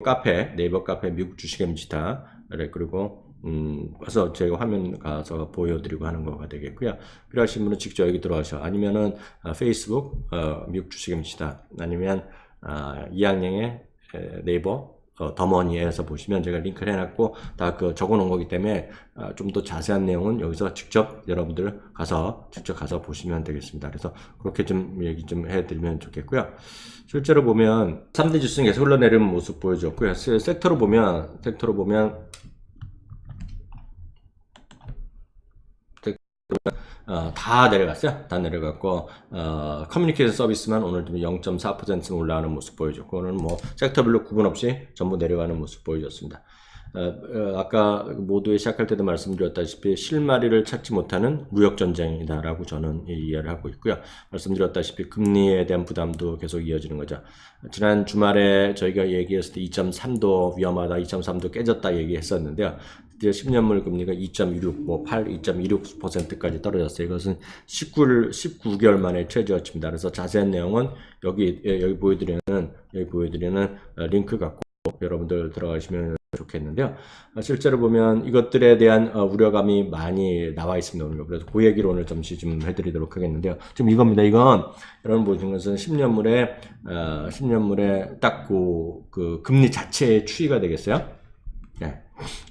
네이버 카페 미국 주식의 미치다. 그리고 가서 제가 화면 가서 보여드리고 하는 거가 되겠고요. 필요하신 분은 직접 여기 들어가셔. 아니면은 페이스북 미국 주식의 미치다. 아니면 이학영의 네이버 더머니에서 보시면 제가 링크를 해놨고 다 그 적어놓은 거기 때문에 좀 더 자세한 내용은 여기서 직접 여러분들 직접 가서 보시면 되겠습니다. 그래서 그렇게 좀 얘기 좀 해드리면 좋겠고요. 실제로 보면 3대 지수는 계속 흘러내리는 모습 보여줬고요. 섹터로 보면 다 내려갔어요. 다 내려갔고 커뮤니케이션 서비스만 오늘 좀 0.4% 올라가는 모습 보여줬고 오늘 뭐 섹터별로 구분 없이 전부 내려가는 모습 보여줬습니다. 아까 모두에 시작할 때도 말씀드렸다시피 실마리를 찾지 못하는 무역전쟁이다라고 저는 이해를 하고 있고요. 말씀드렸다시피 금리에 대한 부담도 계속 이어지는 거죠. 지난 주말에 저희가 얘기했을 때 2.3도 위험하다, 2.3도 깨졌다 얘기했었는데요. 이제 10년물 금리가 2.26, 2.26%까지 떨어졌어요. 이것은 19개월 만에 최저치입니다. 그래서 자세한 내용은 여기 보여드리는 링크 갖고 여러분들 들어가시면 좋겠는데요. 실제로 보면 이것들에 대한 우려감이 많이 나와 있습니다. 오늘. 그래서 그 얘기를 오늘 잠시 좀 해드리도록 하겠는데요. 지금 이겁니다. 이건 여러분 보시는 것은 10년물에 딱 그 금리 자체의 추이가 되겠어요. 네.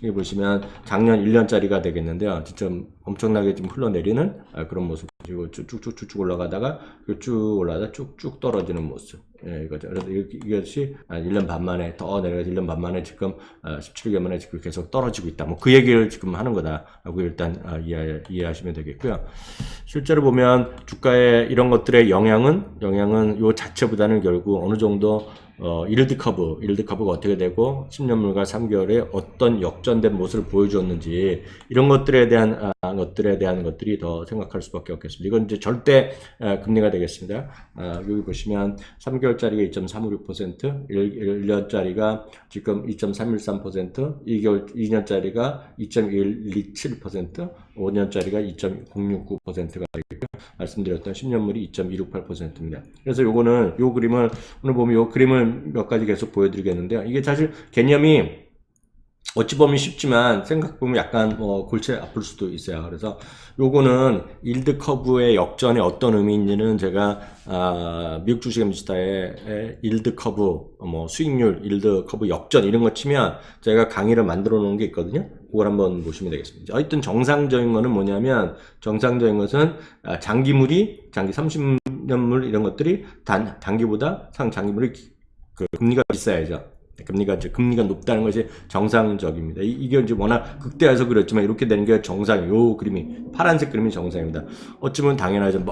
여기 보시면 작년 1년짜리가 되겠는데요. 진짜 엄청나게 좀 흘러내리는 그런 모습. 그리고 쭉쭉쭉쭉 올라가다가 쭉쭉 떨어지는 모습. 예, 이거죠. 그래서 이것이 1년 반 만에 더 내려가서 1년 반 만에 지금 17개월 만에 지금 계속 떨어지고 있다. 뭐 그 얘기를 지금 하는 거다라고 일단 이해하시면 되겠고요. 실제로 보면 주가에 이런 것들의 영향은 요 자체보다는 결국 어느 정도 일드 커브가 어떻게 되고 10년물과 3개월에 어떤 역전된 모습을 보여주었는지 이런 것들에 대한 것들이 더 생각할 수밖에 없겠습니다. 이건 이제 절대 금리가 되겠습니다. 여기 보시면 3개월짜리가 2.356%, 1년짜리가 지금 2.313%, 2년짜리가 2.127%, 5년짜리가 2.069%가 되겠고요. 말씀드렸던 10년물이 2.268%입니다. 그래서 요 그림을 오늘 보면 요 그림을 몇 가지 계속 보여드리겠는데요. 이게 사실 개념이 어찌 보면 쉽지만 생각해보면 약간 골치 아플 수도 있어요. 그래서 요거는 일드 커브의 역전에 어떤 의미인지는 제가 미국 주식 엠스타의 일드 커브 수익률 일드 커브 역전 이런 거 치면 제가 강의를 만들어 놓은 게 있거든요. 그걸 한번 보시면 되겠습니다. 하여튼 정상적인 거는 뭐냐면 정상적인 것은 장기 30년물 이런 것들이 단기보다 장기물이 금리가 비싸야죠. 금리가 높다는 것이 정상적입니다. 이게 이제 워낙 극대화해서 그랬지만 이렇게 되는 게 정상이에요. 요 그림이 파란색 그림이 정상입니다. 어찌보면 당연하죠.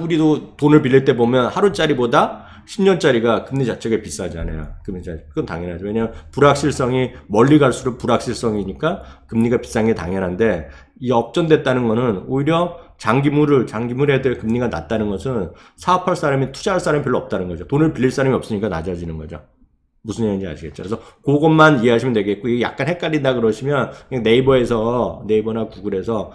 우리도 돈을 빌릴 때 보면 하루짜리보다 10년짜리가 금리 자체가 비싸잖아요. 그건 당연하죠. 왜냐하면 불확실성이 멀리 갈수록 불확실성이니까 금리가 비싼 게 당연한데 이 역전됐다는 거는 오히려 장기물에 대해 금리가 낮다는 것은 사업할 사람이 투자할 사람이 별로 없다는 거죠. 돈을 빌릴 사람이 없으니까 낮아지는 거죠. 무슨 얘기인지 아시겠죠? 그래서 그것만 이해하시면 되겠고, 이게 약간 헷갈린다 그러시면 그냥 네이버나 구글에서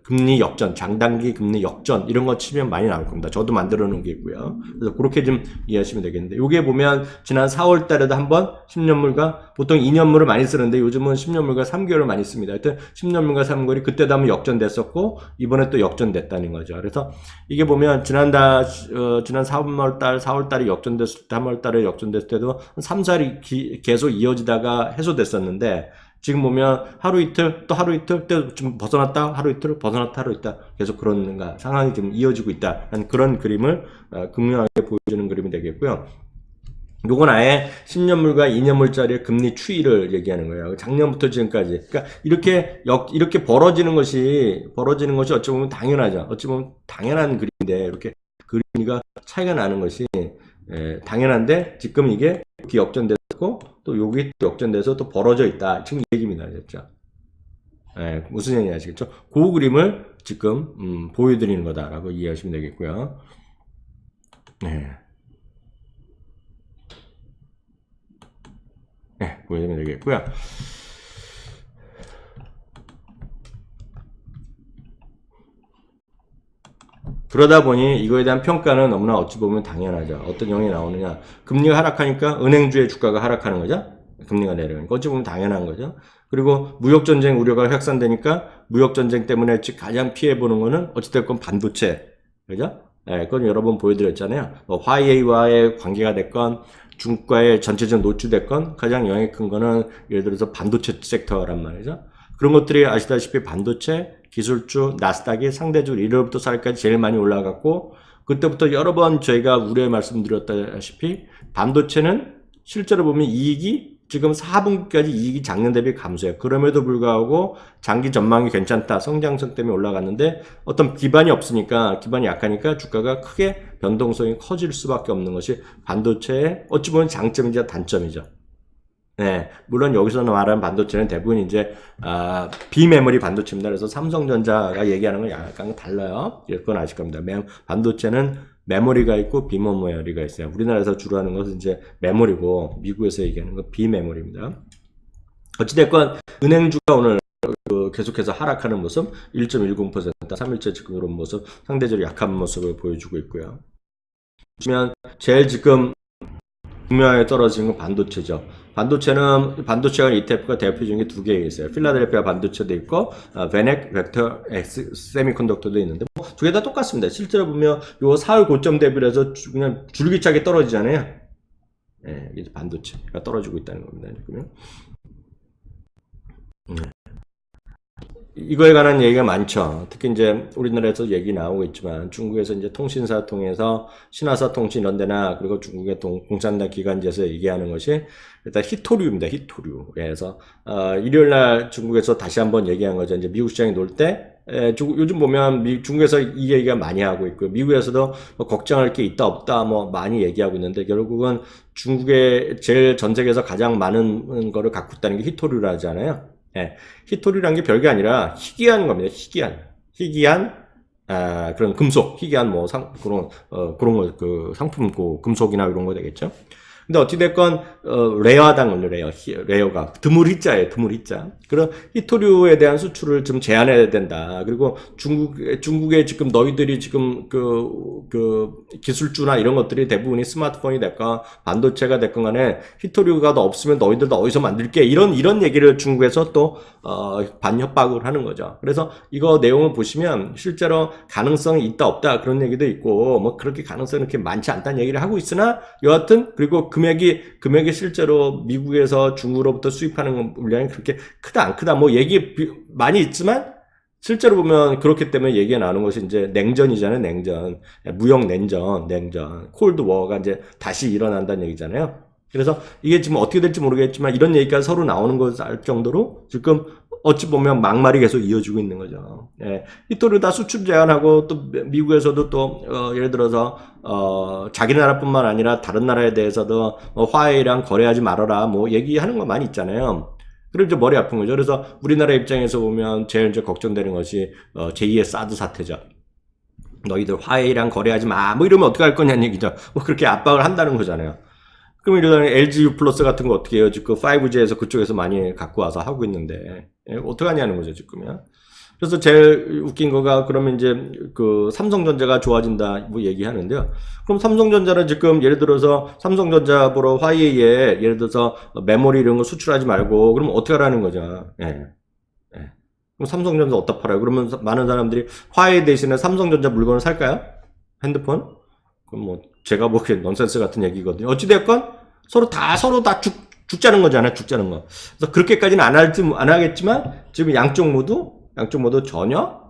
금리 역전, 장단기 금리 역전 이런 거 치면 많이 나올 겁니다. 저도 만들어 놓은 게 있고요. 그래서 그렇게 좀 이해하시면 되겠는데, 요게 보면 지난 4월 달에도 한번 10년물과 보통 2년물을 많이 쓰는데 요즘은 10년물과 3개월을 많이 씁니다. 하여튼 10년물과 3개월이 그때도 한번 역전됐었고 이번에 또 역전됐다는 거죠. 그래서 이게 보면 지난 4월 달에 역전됐을 때, 3월 달에 역전됐을 때도 3, 4일이 계속 이어지다가 해소됐었는데 지금 보면 하루 이틀 또 좀 벗어났다 하루 이틀 벗어났다 하루 있다 계속 그런 상황이 좀 이어지고 있다는 그런 그림을 극명하게 보여주는 그림이 되겠고요. 요건 아예 10년물과 2년물짜리의 금리 추이를 얘기하는 거예요. 작년부터 지금까지. 그러니까 이렇게 벌어지는 것이 어찌 보면 당연하죠. 어찌 보면 당연한 그림인데 이렇게 그림이 차이가 나는 것이 당연한데 지금 이게 이렇게 역전됐고 또 여기 역전돼서 또 벌어져 있다. 지금 이 얘기입니다. 그렇죠? 무슨 얘기인지 아시겠죠? 그 그림을 지금 보여드리는 거다라고 이해하시면 되겠고요. 보여드리면 되겠고요. 그러다 보니 이거에 대한 평가는 너무나 어찌 보면 당연하죠. 어떤 영역이 나오느냐. 금리가 하락하니까 은행주의 주가가 하락하는 거죠. 금리가 내려가니까 어찌 보면 당연한 거죠. 그리고 무역전쟁 우려가 확산되니까 무역전쟁 때문에 가장 피해보는 거는 어찌됐건 반도체. 그죠? 예, 그건 여러 번 보여드렸잖아요. 뭐 화웨이와의 관계가 됐건 중국과의 전체적 노출됐건 가장 영향이 큰 거는 예를 들어서 반도체 섹터란 말이죠. 그런 것들이 아시다시피 반도체, 기술주, 나스닥이 상대적으로 1월부터 4월까지 제일 많이 올라갔고 그때부터 여러 번 저희가 우려에 말씀드렸다시피 반도체는 실제로 보면 이익이 지금 4분기까지 이익이 작년 대비 감소해요. 그럼에도 불구하고 장기 전망이 괜찮다. 성장성 때문에 올라갔는데 어떤 기반이 없으니까 기반이 약하니까 주가가 크게 변동성이 커질 수밖에 없는 것이 반도체의 어찌 보면 장점이자 단점이죠. 네, 물론 여기서 말하는 반도체는 대부분 이제 비메모리 반도체입니다. 그래서 삼성전자가 얘기하는 건 약간 달라요. 그건 아실 겁니다. 반도체는 메모리가 있고 비메모리가 있어요. 우리나라에서 주로 하는 것은 이제 메모리고 미국에서 얘기하는 건 비메모리입니다. 어찌됐건 은행주가 오늘 계속해서 하락하는 모습 1.10% 3일째 지금 이런 모습 상대적으로 약한 모습을 보여주고 있고요. 보시면 제일 지금 분명하게 떨어지는 건 반도체죠. 반도체가 ETF가 대표적인 게 두 개 있어요. 필라델피아 반도체도 있고, 베넥 벡터 X 세미컨덕터도 있는데, 두 개 다 똑같습니다. 실제로 보면, 요 4월 고점 대비해서 그냥 줄기차게 떨어지잖아요. 예, 이게 반도체가 떨어지고 있다는 겁니다. 지금요. 이거에 관한 얘기가 많죠. 특히 이제 우리나라에서 얘기 나오고 있지만 중국에서 이제 통신사 통해서 신화사 통신 이런 데나 그리고 중국의 공산당 기관지에서 얘기하는 것이 일단 히토류입니다. 히토류. 그래서 일요일 날 중국에서 다시 한번 얘기한 거죠. 이제 미국 시장이 놀 때 요즘 보면 중국에서 이 얘기가 많이 하고 있고 미국에서도 뭐 걱정할 게 있다 없다 뭐 많이 얘기하고 있는데 결국은 중국의 제일 전 세계에서 가장 많은 거를 갖고 있다는 게 히토류라 하잖아요. 예, 히토리란 게 별게 아니라 희귀한 겁니다. 희귀한 그런 금속, 희귀한 뭐 그런 거 그 상품 금속이나 이런 거 되겠죠. 근데 어찌됐건 레어하다는 거죠. 레어가 드물희자예요. 드물희자. 그런 히토류에 대한 수출을 좀 제한해야 된다. 그리고 중국에 지금 너희들이 지금 그 기술주나 이런 것들이 대부분이 스마트폰이 됐건 반도체가 됐건 간에 히토류가 더 없으면 너희들도 어디서 만들게 이런 얘기를 중국에서 또 반협박을 하는 거죠. 그래서 이거 내용을 보시면 실제로 가능성이 있다 없다 그런 얘기도 있고 뭐 그렇게 가능성이 이렇게 많지 않다는 얘기를 하고 있으나 여하튼 그리고 금액이 실제로 미국에서 중국으로부터 수입하는 물량이 그렇게 크다 안 크다 뭐 얘기 많이 있지만 실제로 보면 그렇기 때문에 얘기가 나오는 것이 이제 냉전이잖아요. 냉전. 무역 냉전. 콜드 워가 이제 다시 일어난다는 얘기잖아요. 그래서 이게 지금 어떻게 될지 모르겠지만 이런 얘기가 서로 나오는 것을 알 정도로 지금 어찌 보면 막말이 계속 이어지고 있는 거죠. 예. 히토류 다 수출 제한하고 또 미국에서도 또 예를 들어서 자기 나라뿐만 아니라 다른 나라에 대해서도 화웨이랑 거래하지 말아라 뭐 얘기하는 거 많이 있잖아요. 그럼 이제 머리 아픈 거죠. 그래서 우리나라 입장에서 보면 제일 이제 걱정되는 것이 제2의 사드 사태죠. 너희들 화웨이랑 거래하지 마. 뭐 이러면 어떻게 할 거냐는 얘기죠. 뭐 그렇게 압박을 한다는 거잖아요. 그럼 이러면 LG U 플러스 같은 거 어떻게 해요? 지금 5G에서 그쪽에서 많이 갖고 와서 하고 있는데 어떡하냐는 거죠 지금요. 그래서 제일 웃긴 거가 그러면 이제 그 삼성전자가 좋아진다 뭐 얘기하는데요. 그럼 삼성전자는 지금 예를 들어서 삼성전자 보러 화웨이에 예를 들어서 메모리 이런 거 수출하지 말고 그럼 어떻게 하라는 거죠. 예. 그럼 삼성전자 어디다 팔아요? 그러면 많은 사람들이 화웨이 대신에 삼성전자 물건을 살까요? 핸드폰? 그럼 뭐 제가 보기엔 넌센스 같은 얘기거든요. 어찌됐건 서로 다 죽자는 거잖아요. 죽자는 거. 그래서 그렇게까지는 안 하겠지만 지금 양쪽 모두 전혀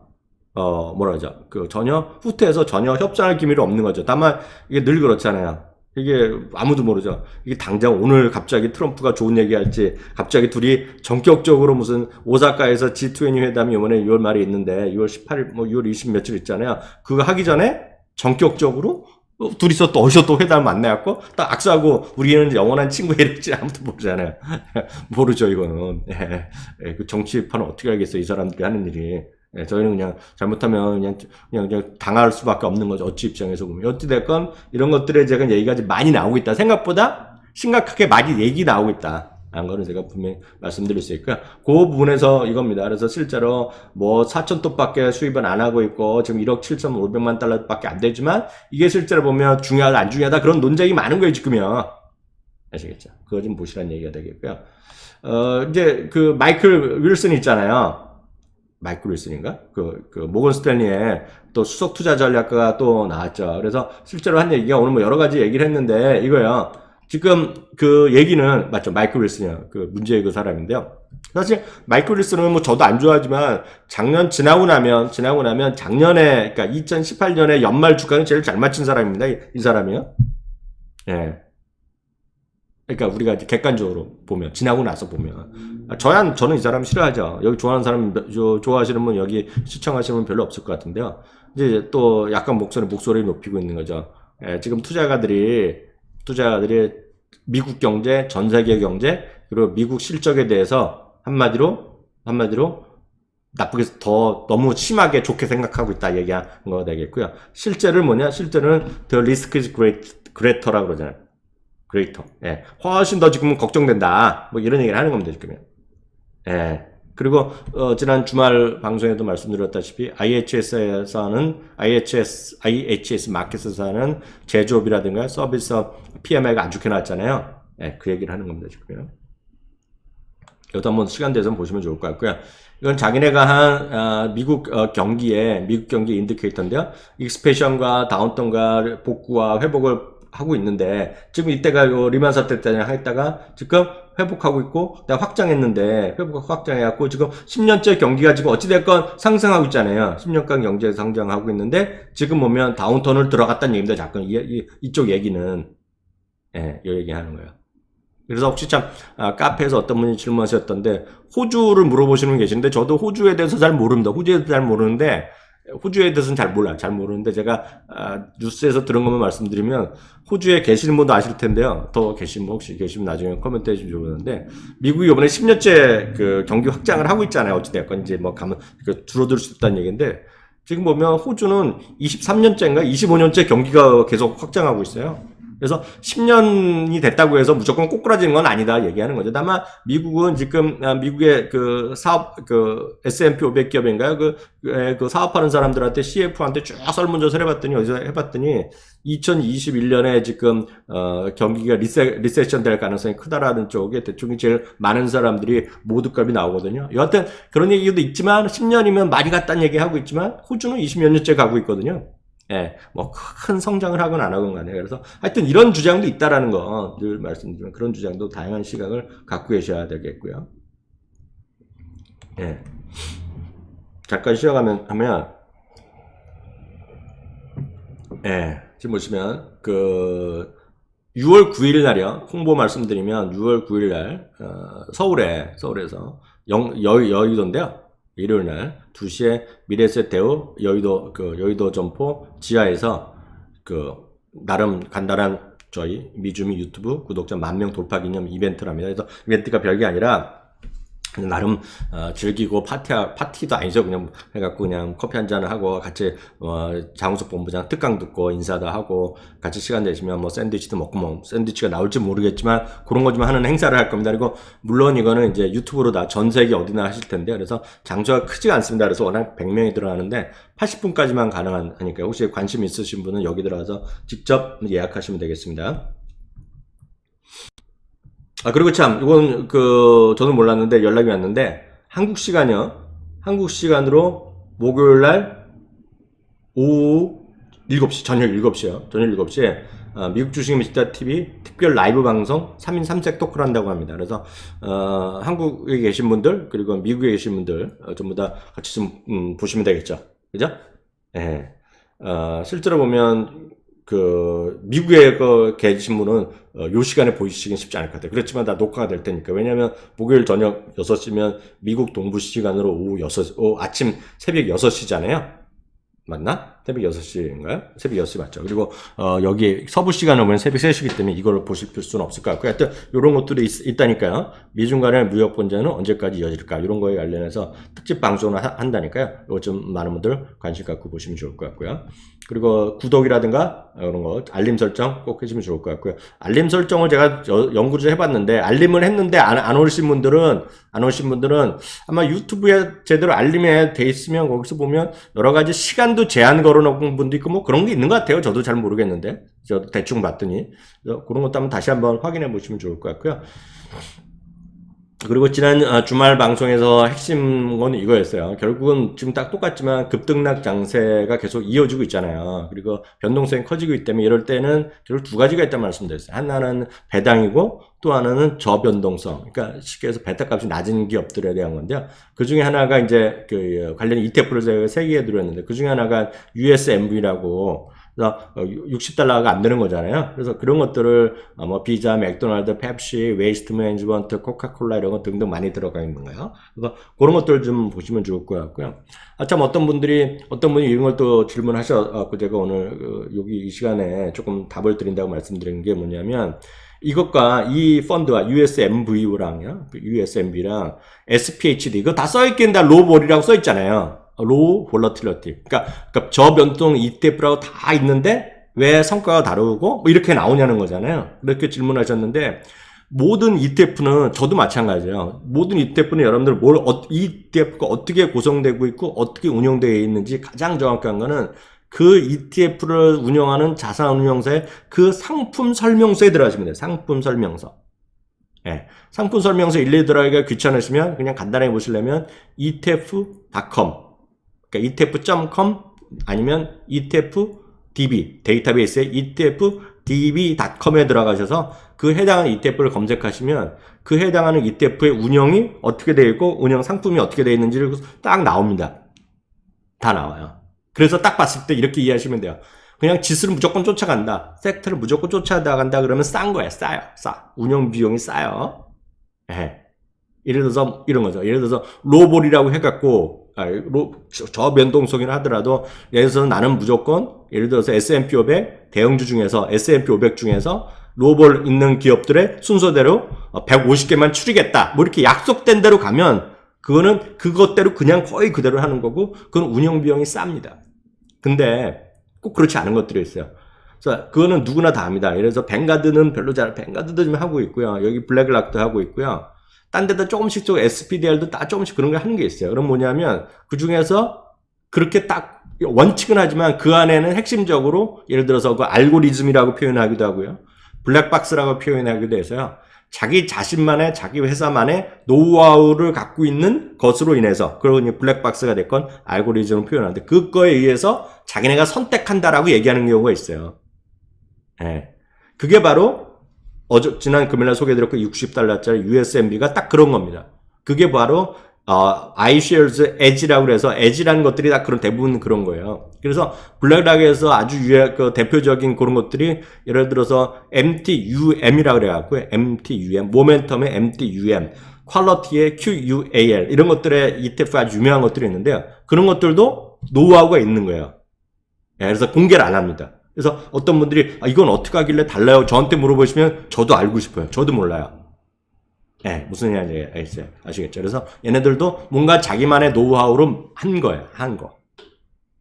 뭐라 하죠? 전혀 후퇴해서 전혀 협상할 기미가 없는 거죠. 다만 이게 늘 그렇잖아요. 이게 아무도 모르죠. 이게 당장 오늘 갑자기 트럼프가 좋은 얘기할지 갑자기 둘이 전격적으로 무슨 오사카에서 G20 회담이 이번에 6월 말에 있는데 6월 18일 뭐 6월 20 며칠 있잖아요. 그거 하기 전에 전격적으로 둘이서 또 어디서 또 회담 만나갖고 딱 악수하고 우리는 영원한 친구 이랬지 아무도 모르잖아요. 모르죠 이거는. 그 정치판은 어떻게 알겠어요 이 사람들이 하는 일이. 저희는 그냥 잘못하면 그냥 당할 수밖에 없는 거죠. 어찌 입장에서 보면. 어찌됐건 이런 것들에 제가 얘기가 많이 나오고 있다. 생각보다 심각하게 많이 얘기 나오고 있다. 라는 거는 제가 분명히 말씀드릴 수 있고요. 그 부분에서 이겁니다. 그래서 실제로 뭐 4,000톤밖에 수입은 안 하고 있고 지금 1억 7,500만 달러밖에 안 되지만 이게 실제로 보면 중요하다 안 중요하다 그런 논쟁이 많은 거예요 지금요. 아시겠죠? 그거 좀 보시라는 얘기가 되겠고요. 이제 그 마이클 윌슨 있잖아요. 마이클 윌슨인가? 그 모건 스탠리의 또 수석 투자 전략가가 또 나왔죠. 그래서 실제로 한 얘기가 오늘 뭐 여러 가지 얘기를 했는데 이거요. 지금 그 얘기는 맞죠? 마이클 윌슨이요. 그 문제의 그 사람인데요. 사실 마이클 윌슨은 뭐 저도 안 좋아하지만 작년 지나고 나면 작년에 그러니까 2018년에 연말 주가는 제일 잘 맞춘 사람입니다. 이 사람이요. 예. 그러니까 우리가 이제 객관적으로 보면 지나고 나서 보면 저는 이 사람 싫어하죠. 여기 좋아하는 사람 좋아하시는 분 여기 시청하시는 분 별로 없을 것 같은데요. 이제 또 약간 목소리 높이고 있는 거죠. 예, 지금 투자가들이 미국 경제, 전 세계 경제 그리고 미국 실적에 대해서 한마디로 나쁘게 더 너무 심하게 좋게 생각하고 있다 얘기한 거가 되겠고요. 실제는 the risk is greater라고 그러잖아요. 그레이터. 예. 훨씬 더 지금은 걱정된다. 뭐 이런 얘기를 하는 겁니다, 지금. 예. 그리고, 지난 주말 방송에도 말씀드렸다시피, IHS 마켓에서 하는 제조업이라든가 서비스 PMI가 안 좋게 나왔잖아요. 예. 그 얘기를 하는 겁니다, 지금. 이것도 한번 시간 돼서 보시면 좋을 것 같고요. 이건 자기네가 한 미국 경기 인디케이터인데요. 익스패션과 다운턴과 복구와 회복을 하고 있는데 지금 이때가 리만 사태 때 했다가 지금 회복하고 있고 확장했는데 확장해갖고 지금 10년째 경기가 지금 어찌됐건 상승하고 있잖아요. 10년간 경제 상장하고 있는데 지금 보면 다운턴을 들어갔다는 얘기입니다. 잠깐 이쪽 얘기는 이 얘기하는 거예요. 그래서 혹시 참 카페에서 어떤 분이 질문하셨던데 호주를 물어보시는 분 계신데 저도 호주에 대해서 잘 모릅니다. 호주에 대해서는 잘 몰라요. 잘 모르는데 제가 뉴스에서 들은 것만 말씀드리면 호주에 계시는 분도 아실 텐데요. 더 계신 분 혹시 계시면 나중에 코멘트 해주시면 좋겠는데 미국이 이번에 10년째 그 경기 확장을 하고 있잖아요. 어찌됐건 이제 뭐 가면 줄어들 수 있다는 얘기인데 지금 보면 호주는 23년째인가 25년째 경기가 계속 확장하고 있어요. 그래서 10년이 됐다고 해서 무조건 꼬꾸라지는 건 아니다 얘기하는 거죠. 다만 미국은 지금 미국의 그 사업 S&P 500 기업인가요? 그 사업하는 사람들한테 CF한테 쭉 설문조사를 해봤더니 2021년에 지금 경기가 리세션 될 가능성이 크다라는 쪽에 대충 제일 많은 사람들이 모두값이 나오거든요. 여하튼 그런 얘기도 있지만 10년이면 많이 갔다는 얘기하고 있지만 호주는 20몇 년째 가고 있거든요. 예, 뭐 큰 성장을 하건 안 하건 간에 그래서 하여튼 이런 주장도 있다라는 거 늘 말씀드리면 그런 주장도 다양한 시각을 갖고 계셔야 되겠고요. 예, 잠깐 쉬어가면 하면 예, 지금 보시면 그 6월 9일 날이요. 홍보 말씀드리면 6월 9일 날 서울에서 여의도인데요. 일요일 날 2시에 미래에셋 대우 여의도 점포 지하에서 나름 간단한 저희 미주미 유튜브 구독자 10,000명 돌파 기념 이벤트를 합니다. 그래서 이벤트가 별게 아니라 나름 즐기고 파티도 아니죠. 그냥 해갖고 그냥 커피 한잔을 하고 같이 장우석 본부장 특강 듣고 인사도 하고 같이 시간 되시면 뭐 샌드위치도 먹고 뭐 샌드위치가 나올지 모르겠지만 그런 거 좀 하는 행사를 할 겁니다. 그리고 물론 이거는 이제 유튜브로 다 전 세계 어디나 하실 텐데 그래서 장소가 크지가 않습니다. 그래서 워낙 100명이 들어가는데 80분까지만 가능하니까 혹시 관심 있으신 분은 여기 들어가서 직접 예약하시면 되겠습니다. 그리고 참, 이건, 저는 몰랐는데 연락이 왔는데, 한국 시간으로 목요일날 오후 7시, 저녁 7시요. 저녁 7시에, 미국 주식 미스터 TV 특별 라이브 방송 3인 3색 토크를 한다고 합니다. 그래서, 한국에 계신 분들, 그리고 미국에 계신 분들, 전부 다 같이 좀, 보시면 되겠죠. 그죠? 예. 실제로 보면, 미국에 계신 분은, 요 시간에 보시기는 쉽지 않을 것 같아요. 그렇지만 다 녹화가 될 테니까. 왜냐면, 목요일 저녁 6시면 미국 동부 시간으로 아침 새벽 6시잖아요. 맞나? 새벽 6시인가요? 새벽 6시 맞죠. 그리고, 여기 서부 시간을 보면 새벽 3시기 때문에 이걸 보실 수는 없을 것 같고요. 하여튼, 요런 것들이 있다니까요. 미중 간의 무역 분쟁은 언제까지 이어질까? 이런 거에 관련해서 특집 방송을 한다니까요. 이거 좀 많은 분들 관심 갖고 보시면 좋을 것 같고요. 그리고 구독이라든가 이런 거 알림 설정 꼭 해주시면 좋을 것 같고요. 알림 설정을 제가 연구를 좀 해봤는데 알림을 했는데 안 오신 분들은 아마 유튜브에 제대로 알림이 돼 있으면 거기서 보면 여러 가지 시간도 제한 걸어놓은 분도 있고 뭐 그런 게 있는 것 같아요. 저도 잘 모르겠는데 저도 대충 봤더니 그런 것도 한번 다시 한번 확인해 보시면 좋을 것 같고요. 그리고 지난 주말 방송에서 핵심은 이거였어요. 결국은 지금 딱 똑같지만 급등락 장세가 계속 이어지고 있잖아요. 그리고 변동성이 커지고 있기 때문에 이럴 때는 결국 두 가지가 있다는 말씀드렸어요. 하나는 배당이고 또 하나는 저변동성. 그러니까 쉽게 해서 베타 값이 낮은 기업들에 대한 건데요. 그 중에 하나가 이제 그 관련 ETF를 제가 3개 드렸는데 그 중에 하나가 USMV라고 그래서 60달러가 안 되는 거잖아요. 그래서 그런 것들을 뭐 비자, 맥도날드, 펩시, 웨이스트 매니지먼트, 코카콜라 이런 거 등등 많이 들어가 있는 거예요. 그래서 그런 것들 좀 보시면 좋을 것 같고요. 참 어떤 분이 이런 걸 또 질문하셔서 제가 오늘 여기 이 시간에 조금 답을 드린다고 말씀드린 게 뭐냐면 이것과 이 펀드와 USMV랑 SPHD 이거 다 써있긴 다 로볼이라고 써있잖아요. 로우 볼러틸러티. 그러니까 저변동 ETF라고 다 있는데 왜 성과가 다르고 뭐 이렇게 나오냐는 거잖아요. 그렇게 질문하셨는데 모든 ETF는 저도 마찬가지예요. 모든 ETF는 여러분들 ETF가 어떻게 구성되고 있고 어떻게 운영되어 있는지 가장 정확한 거는 그 ETF를 운영하는 자산운용사의 그 상품 설명서에 들어가시면 돼요. 상품 설명서. 예, 상품 설명서 일일이 들어가기가 귀찮으시면 그냥 간단하게 보시려면 etf.com 그러니까 etf.com 아니면 etfdb 데이터베이스에 etfdb.com에 들어가셔서 그 해당하는 ETF를 검색하시면 그 해당하는 ETF의 운영이 어떻게 되어 있고 운영 상품이 어떻게 되어 있는지를 딱 나옵니다. 다 나와요. 그래서 딱 봤을 때 이렇게 이해하시면 돼요. 그냥 지수를 무조건 쫓아간다. 섹터를 무조건 쫓아간다 그러면 싼 거예요. 싸요. 운영 비용이 싸요. 예. 예를 들어서 이런 거죠. 예를 들어서 로볼이라고 해갖고 저변동성이라 하더라도 예를 들어서 나는 무조건 예를 들어서 S&P 500 대형주 중에서 S&P 500 중에서 로볼 있는 기업들의 순서대로 150개만 추리겠다. 뭐 이렇게 약속된 대로 가면 그거는 그것대로 그냥 거의 그대로 하는 거고 그건 운영 비용이 쌉니다. 근데 꼭 그렇지 않은 것들이 있어요. 그래서 그거는 누구나 다 합니다. 예를 들어서 뱅가드는 별로 뱅가드도 좀 하고 있고요. 여기 블랙락도 하고 있고요. 딴 데다 조금씩 SPDR도 다 조금씩 그런 걸 하는 게 있어요. 그럼 뭐냐면 그 중에서 그렇게 딱 원칙은 하지만 그 안에는 핵심적으로 예를 들어서 그 알고리즘이라고 표현하기도 하고요. 블랙박스라고 표현하기도 해서요. 자기 자신만의 자기 회사만의 노하우를 갖고 있는 것으로 인해서 그리고 블랙박스가 됐건 알고리즘을 표현하는데 그거에 의해서 자기네가 선택한다라고 얘기하는 경우가 있어요. 예. 그게 바로 지난 금요일날 소개해드렸고 60달러짜리 USMB가 딱 그런 겁니다. 그게 바로 iShares Edge라고 해서 Edge라는 것들이 다 그런 대부분 그런 거예요. 그래서 블랙락에서 아주 대표적인 그런 것들이 예를 들어서 MTUM이라고 그래갖고 MTUM, 모멘텀의 MTUM, 퀄러티의 QUAL 이런 것들의 ETF 아주 유명한 것들이 있는데요. 그런 것들도 노하우가 있는 거예요. 그래서 공개를 안 합니다. 그래서 어떤 분들이 이건 어떻게 하길래 달라요? 저한테 물어보시면 저도 알고 싶어요. 저도 몰라요. 네, 무슨 얘기인지 아시겠죠? 그래서 얘네들도 뭔가 자기만의 노하우로 한 거예요. 한 거.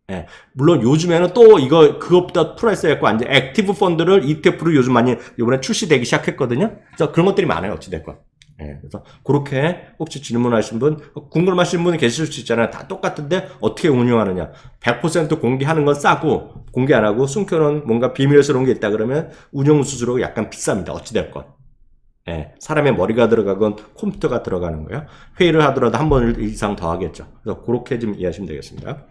네, 물론 요즘에는 또 그것보다 프라이스 해갖고 이제 액티브 펀드를 ETF로 요즘 많이 이번에 출시되기 시작했거든요. 그래서 그런 것들이 많아요. 어찌됐건. 네, 그래서 그렇게 혹시 질문하신 분, 궁금하신 분이 계실 수 있잖아요. 다 똑같은데 어떻게 운영하느냐. 100% 공개하는 건 싸고 공개 안 하고 숨겨놓은 뭔가 비밀스러운 게 있다 그러면 운영 수수료가 약간 비쌉니다. 어찌됐건. 예, 사람의 머리가 들어가건 컴퓨터가 들어가는 거예요. 회의를 하더라도 한 번 이상 더 하겠죠. 그래서 그렇게 좀 이해하시면 되겠습니다.